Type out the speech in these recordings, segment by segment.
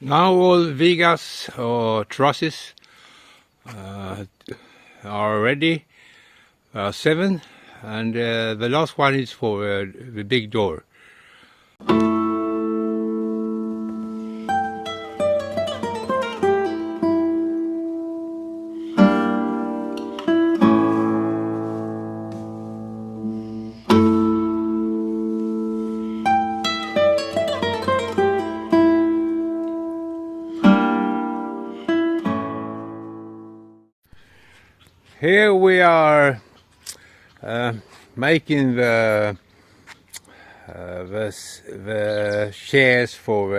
Now all vigas or trusses are ready, 7, and the last one is for the big door. Here we are making the chairs for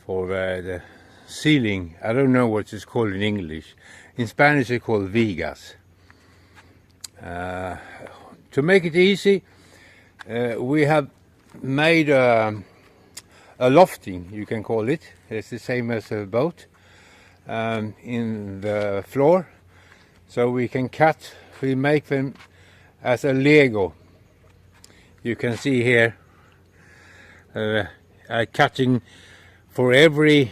the ceiling. I don't know what it's called in English. In Spanish it's called vigas. To make it easy, we have made a lofting, you can call it. It's the same as a boat in the floor. So we make them as a Lego. You can see here, cutting for every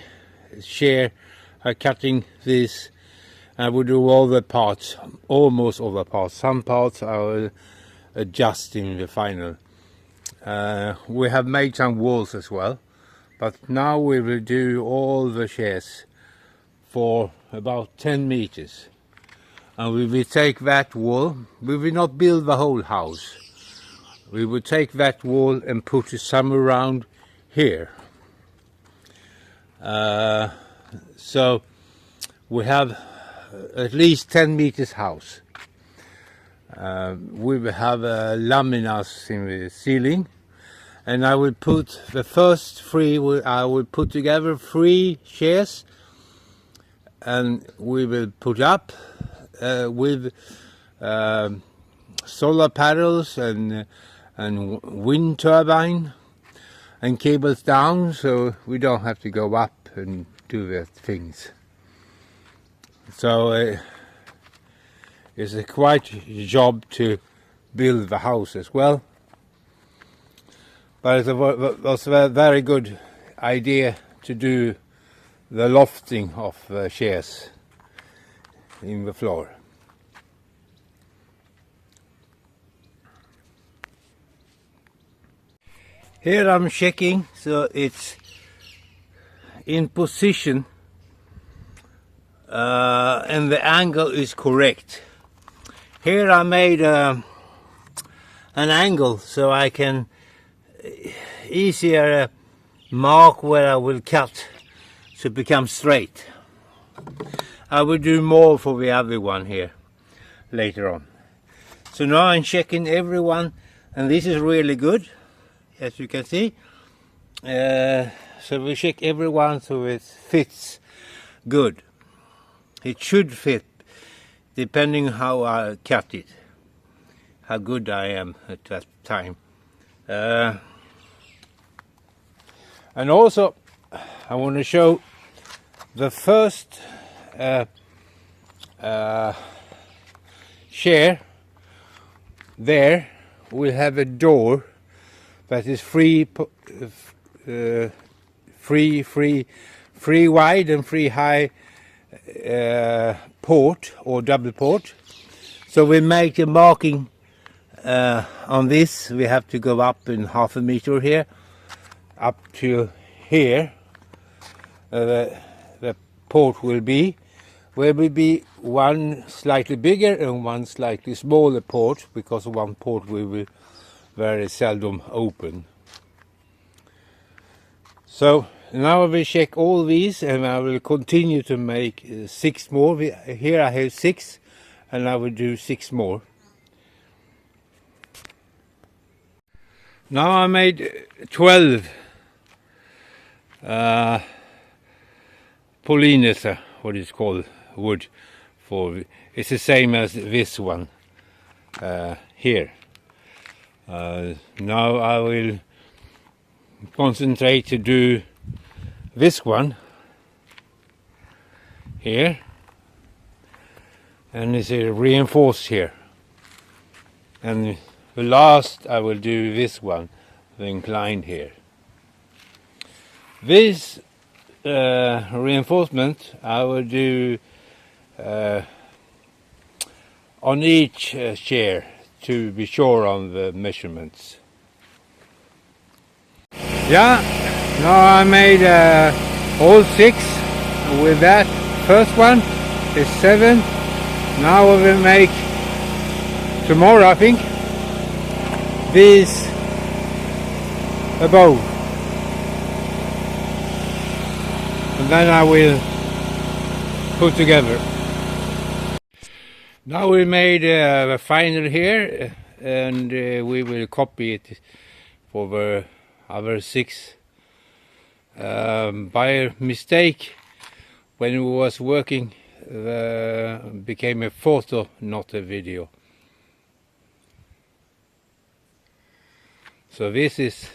chair, cutting this. I will do all the parts, almost all the parts. Some parts I will adjust in the final. We have made some walls as well, but now we will do all the chairs for about 10 meters. And we will take that wall. We will not build the whole house. We will take that wall and put some around here. So we have at least 10 meters house. We will have laminas in the ceiling, and I will put the first 3. I will put together 3 chairs, and we will put up with solar panels and wind turbine and cables down, so we don't have to go up and do the things. So it's a quite job to build the house as well, but it was a very good idea to do the lofting of the chairs in the floor. Here I'm checking so it's in position and the angle is correct. Here I made an angle so I can easier mark where I will cut to become straight. I will do more for the other one here later on. So now I'm checking everyone, and this is really good, as you can see. So we check everyone so it fits good. It should fit, depending how I cut it, how good I am at that time. And also, I want to show the first chair. There we'll have a door that is free wide and free high port or double port. So we make a marking on this. We have to go up in 1/2 meter here, up to here. The port will be. There will be one slightly bigger and one slightly smaller port, because one port we will very seldom open. So now I will check all these, and I will continue to make 6 more. Here I have 6, and I will do 6 more. Now I made 12 pollinus, what is called wood for. It's the same as this one here. Now I will concentrate to do this one here, and it's reinforced here, and the last I will do this one, the inclined here. This reinforcement I will do on each chair to be sure on the measurements. Yeah, now I made all 6 with that. First one is 7. Now we will make tomorrow, I think, these above. And then I will put together. Now we made the final here, and we will copy it for the other 6. By mistake, when we was working, became a photo, not a video. So this is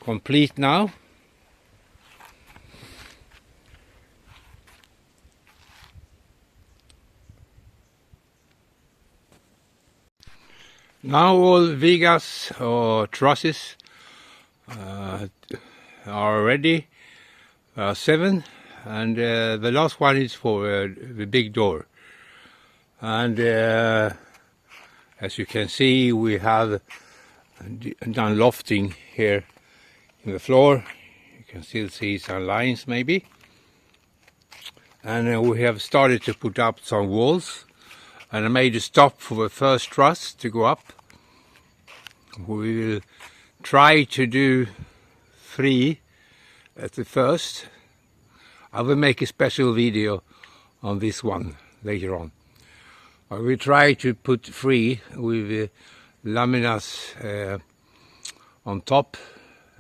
complete now. Now all vigas or trusses are ready, 7, and the last one is for the big door. And as you can see, we have done lofting here in the floor. You can still see some lines maybe. And we have started to put up some walls. And I made a stop for the first truss to go up. We will try to do 3 at the first. I will make a special video on this one later on. I will try to put 3 with laminas on top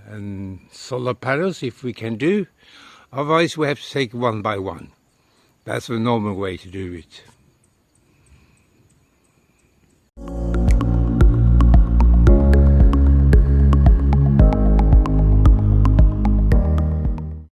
and solar panels if we can do. Otherwise we have to take one by one. That's the normal way to do it.